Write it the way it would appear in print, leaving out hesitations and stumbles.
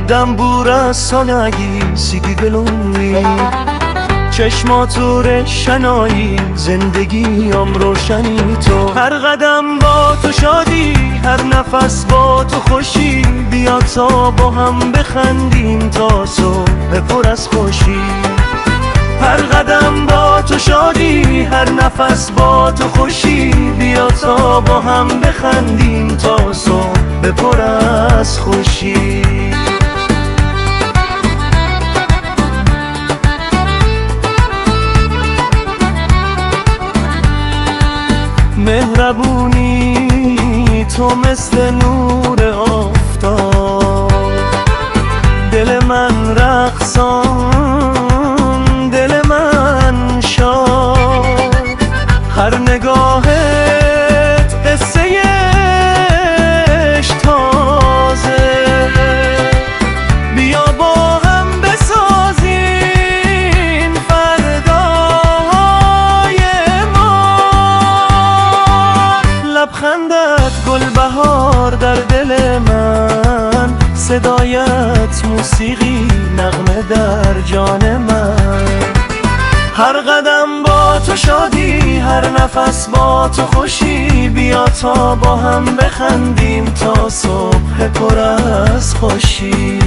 Demburas sanagi sigi geluni چشمات روشنایی زندگیم روشنی تو هر قدم با تو شادی هر نفس با تو خوشی بیا تا با هم بخندیم تا صبح پر از خوشی هر قدم با تو شادی هر نفس با تو خوشی بیا تا با هم بخندیم تا صبح پر از خوشی مهربونی تو مثل نور آفتاب دل من رقصان دل من شاد هر نگاهت قصه عشق تازه بیا با هم بسازیم فردای ما لبخندت گلبهار در دل من صدایت موسیقی نغمه در جان من هر قدم با تو شادی هر نفس با تو خوشی بیا تا با هم بخندیم تا صبح پر از خوشی